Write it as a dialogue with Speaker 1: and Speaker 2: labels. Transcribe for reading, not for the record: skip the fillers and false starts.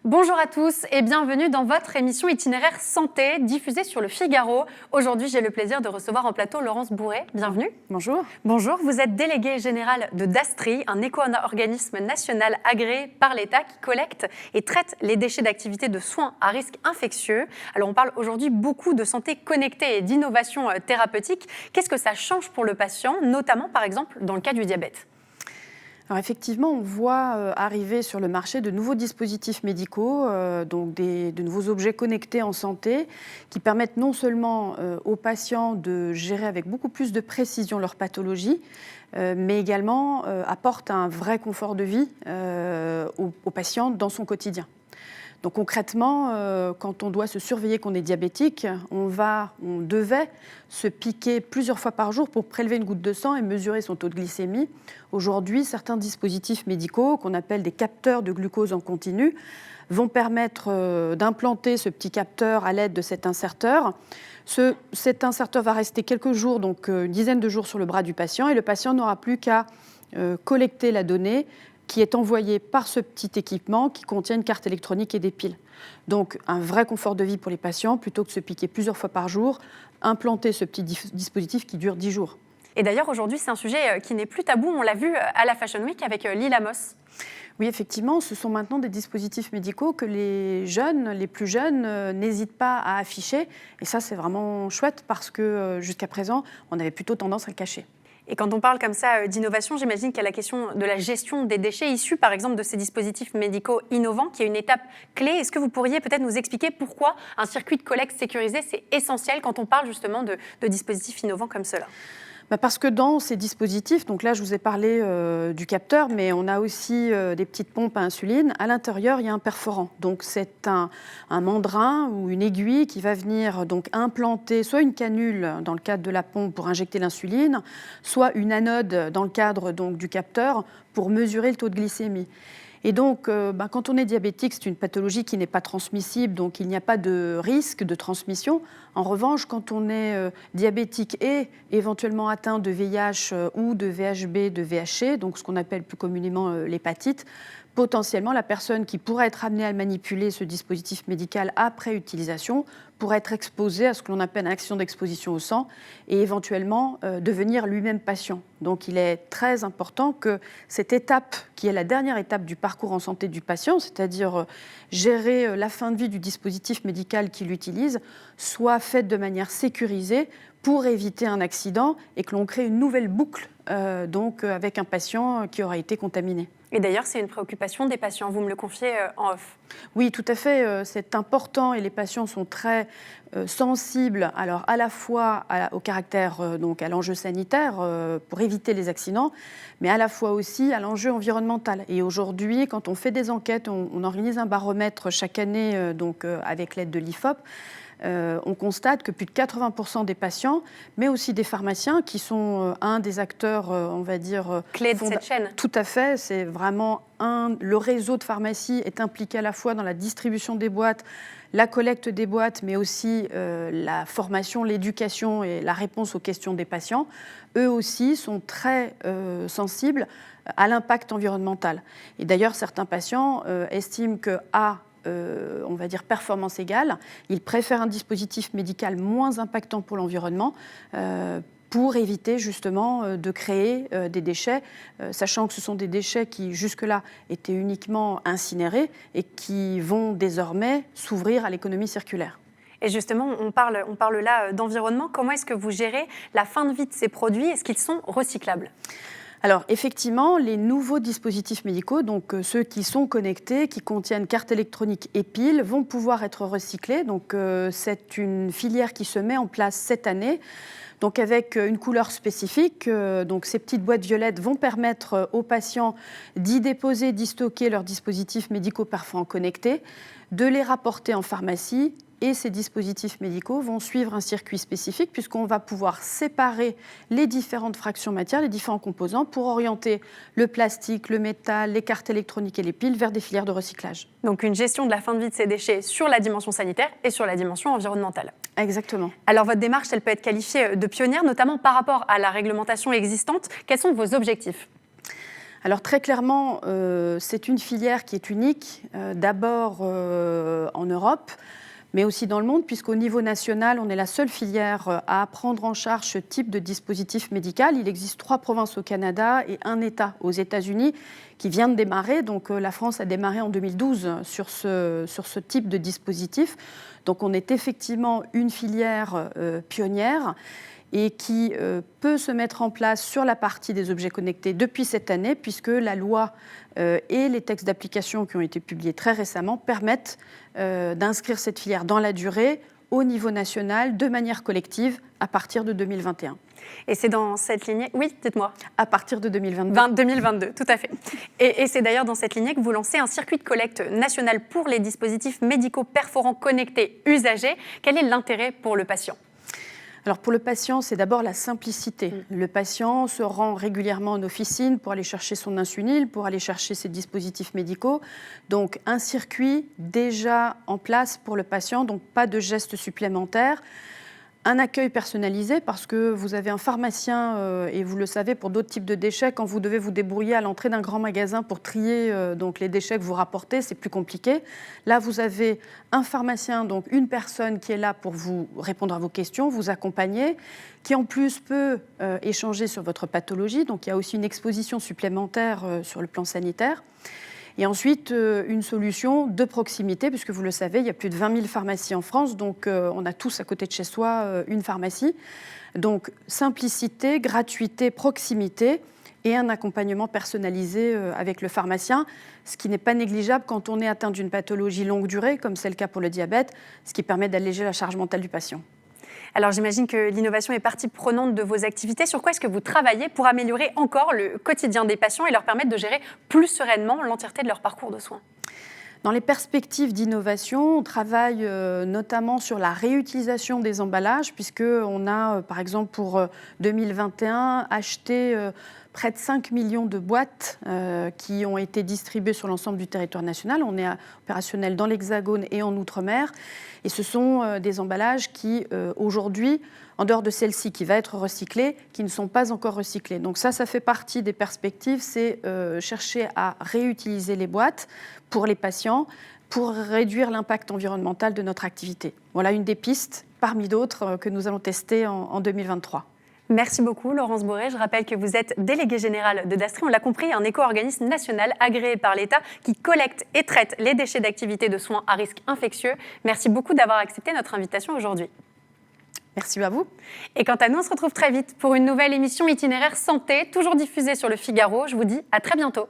Speaker 1: Bonjour à tous et bienvenue dans votre émission Itinéraire Santé, diffusée sur Le Figaro. Aujourd'hui, j'ai le plaisir de recevoir en plateau Laurence Bourret. Bienvenue.
Speaker 2: Bonjour.
Speaker 1: Bonjour, vous êtes déléguée générale de Dastri, un éco-organisme national agréé par l'État qui collecte et traite les déchets d'activités de soins à risque infectieux. Alors, on parle aujourd'hui beaucoup de santé connectée et d'innovation thérapeutique. Qu'est-ce que ça change pour le patient, notamment par exemple dans le cas du diabète ?
Speaker 2: Alors effectivement, on voit arriver sur le marché de nouveaux dispositifs médicaux, de nouveaux objets connectés en santé qui permettent non seulement aux patients de gérer avec beaucoup plus de précision leur pathologie, mais également apportent un vrai confort de vie aux patients dans son quotidien. Donc concrètement, quand on doit se surveiller qu'on est diabétique, on devait se piquer plusieurs fois par jour pour prélever une goutte de sang et mesurer son taux de glycémie. Aujourd'hui, certains dispositifs médicaux, qu'on appelle des capteurs de glucose en continu, vont permettre d'implanter ce petit capteur à l'aide de cet inserteur. Cet inserteur va rester quelques jours, donc une dizaine de jours sur le bras du patient, et le patient n'aura plus qu'à collecter la donnée qui est envoyé par ce petit équipement qui contient une carte électronique et des piles. Donc un vrai confort de vie pour les patients, plutôt que de se piquer plusieurs fois par jour, implanter ce petit dispositif qui dure 10 jours.
Speaker 1: Et d'ailleurs, aujourd'hui, c'est un sujet qui n'est plus tabou. On l'a vu à la Fashion Week avec Lila Moss.
Speaker 2: Oui, effectivement, ce sont maintenant des dispositifs médicaux que les plus jeunes, n'hésitent pas à afficher. Et ça, c'est vraiment chouette parce que jusqu'à présent, on avait plutôt tendance à le cacher.
Speaker 1: Et quand on parle comme ça d'innovation, j'imagine qu'il y a la question de la gestion des déchets issus, par exemple, de ces dispositifs médicaux innovants, qui est une étape clé. Est-ce que vous pourriez peut-être nous expliquer pourquoi un circuit de collecte sécurisé, c'est essentiel quand on parle justement de dispositifs innovants comme cela ?
Speaker 2: Parce que dans ces dispositifs, donc là je vous ai parlé du capteur, mais on a aussi des petites pompes à insuline. À l'intérieur, il y a un perforant. Donc c'est un mandrin ou une aiguille qui va venir donc implanter soit une canule dans le cadre de la pompe pour injecter l'insuline, soit une anode dans le cadre donc, du capteur pour mesurer le taux de glycémie. Et donc, quand on est diabétique, c'est une pathologie qui n'est pas transmissible, donc il n'y a pas de risque de transmission. En revanche, quand on est diabétique et éventuellement atteint de VIH ou de VHB, de VHC, donc ce qu'on appelle plus communément l'hépatite, potentiellement, la personne qui pourrait être amenée à manipuler ce dispositif médical après utilisation pourrait être exposée à ce que l'on appelle un accident d'exposition au sang et éventuellement devenir lui-même patient. Donc il est très important que cette étape, qui est la dernière étape du parcours en santé du patient, c'est-à-dire gérer la fin de vie du dispositif médical qu'il utilise, soit faite de manière sécurisée pour éviter un accident et que l'on crée une nouvelle boucle avec un patient qui aura été contaminé.
Speaker 1: Et d'ailleurs, c'est une préoccupation des patients, vous me le confiez en off.
Speaker 2: Oui, tout à fait, c'est important et les patients sont très sensibles alors à la fois au caractère, à l'enjeu sanitaire pour éviter les accidents, mais à la fois aussi à l'enjeu environnemental. Et aujourd'hui, quand on fait des enquêtes, on organise un baromètre chaque année avec l'aide de l'IFOP. On constate que plus de 80% des patients, mais aussi des pharmaciens, qui sont un des acteurs,
Speaker 1: clés de cette chaîne.
Speaker 2: Tout à fait, c'est vraiment le réseau de pharmacies est impliqué à la fois dans la distribution des boîtes, la collecte des boîtes, mais aussi la formation, l'éducation et la réponse aux questions des patients. Eux aussi sont très sensibles à l'impact environnemental. Et d'ailleurs, certains patients estiment qu'à performance égale, ils préfèrent un dispositif médical moins impactant pour l'environnement pour éviter justement de créer des déchets, sachant que ce sont des déchets qui jusque-là étaient uniquement incinérés et qui vont désormais s'ouvrir à l'économie circulaire.
Speaker 1: Et justement, on parle là d'environnement. Comment est-ce que vous gérez la fin de vie de ces produits ? Est-ce qu'ils sont recyclables ?
Speaker 2: Alors effectivement, les nouveaux dispositifs médicaux, donc ceux qui sont connectés, qui contiennent carte électronique et piles, vont pouvoir être recyclés. Donc c'est une filière qui se met en place cette année. Donc avec une couleur spécifique, donc ces petites boîtes violettes vont permettre aux patients d'y déposer, d'y stocker leurs dispositifs médicaux perforants connectés, de les rapporter en pharmacie. Et ces dispositifs médicaux vont suivre un circuit spécifique puisqu'on va pouvoir séparer les différentes fractions matières, les différents composants pour orienter le plastique, le métal, les cartes électroniques et les piles vers des filières de recyclage.
Speaker 1: Donc une gestion de la fin de vie de ces déchets sur la dimension sanitaire et sur la dimension environnementale.
Speaker 2: Exactement.
Speaker 1: Alors votre démarche, elle peut être qualifiée de pionnière, notamment par rapport à la réglementation existante. Quels sont vos objectifs ?
Speaker 2: Alors très clairement, c'est une filière qui est unique, d'abord en Europe, mais aussi dans le monde, puisqu'au niveau national, on est la seule filière à prendre en charge ce type de dispositif médical. Il existe 3 provinces au Canada et un État aux États-Unis qui vient de démarrer. Donc la France a démarré en 2012 sur ce type de dispositif. Donc on est effectivement une filière pionnière et qui peut se mettre en place sur la partie des objets connectés depuis cette année, puisque la loi et les textes d'application qui ont été publiés très récemment permettent d'inscrire cette filière dans la durée au niveau national de manière collective à partir de 2021.
Speaker 1: Et c'est dans cette lignée... Oui, dites-moi.
Speaker 2: À partir de 2022.
Speaker 1: 2022, tout à fait. Et c'est d'ailleurs dans cette lignée que vous lancez un circuit de collecte national pour les dispositifs médicaux perforants connectés usagés. Quel est l'intérêt pour le patient ?
Speaker 2: Alors pour le patient, c'est d'abord la simplicité. Le patient se rend régulièrement en officine pour aller chercher son insuline, pour aller chercher ses dispositifs médicaux. Donc un circuit déjà en place pour le patient, donc pas de gestes supplémentaires. Un accueil personnalisé parce que vous avez un pharmacien, et vous le savez pour d'autres types de déchets, quand vous devez vous débrouiller à l'entrée d'un grand magasin pour trier donc les déchets que vous rapportez, c'est plus compliqué. Là, vous avez un pharmacien, donc une personne qui est là pour vous répondre à vos questions, vous accompagner, qui en plus peut échanger sur votre pathologie. Donc il y a aussi une exposition supplémentaire sur le plan sanitaire. Et ensuite, une solution de proximité, puisque vous le savez, il y a plus de 20 000 pharmacies en France, donc on a tous à côté de chez soi une pharmacie. Donc simplicité, gratuité, proximité et un accompagnement personnalisé avec le pharmacien, ce qui n'est pas négligeable quand on est atteint d'une pathologie longue durée, comme c'est le cas pour le diabète, ce qui permet d'alléger la charge mentale du patient.
Speaker 1: Alors j'imagine que l'innovation est partie prenante de vos activités. Sur quoi est-ce que vous travaillez pour améliorer encore le quotidien des patients et leur permettre de gérer plus sereinement l'entièreté de leur parcours de soins ?
Speaker 2: Dans les perspectives d'innovation, on travaille notamment sur la réutilisation des emballages, puisqu'on a, par exemple, pour 2021, acheté près de 5 millions de boîtes qui ont été distribuées sur l'ensemble du territoire national. On est opérationnel dans l'Hexagone et en Outre-mer. Et ce sont des emballages qui, aujourd'hui, en dehors de celle-ci qui va être recyclée, qui ne sont pas encore recyclées. Donc ça fait partie des perspectives, c'est chercher à réutiliser les boîtes pour les patients, pour réduire l'impact environnemental de notre activité. Voilà une des pistes, parmi d'autres, que nous allons tester en 2023.
Speaker 1: Merci beaucoup Laurence Boré. Je rappelle que vous êtes déléguée générale de Dastri, on l'a compris, un éco-organisme national agréé par l'État qui collecte et traite les déchets d'activités de soins à risque infectieux. Merci beaucoup d'avoir accepté notre invitation aujourd'hui.
Speaker 2: Merci à vous.
Speaker 1: Et quant à nous, on se retrouve très vite pour une nouvelle émission Itinéraire Santé, toujours diffusée sur Le Figaro. Je vous dis à très bientôt.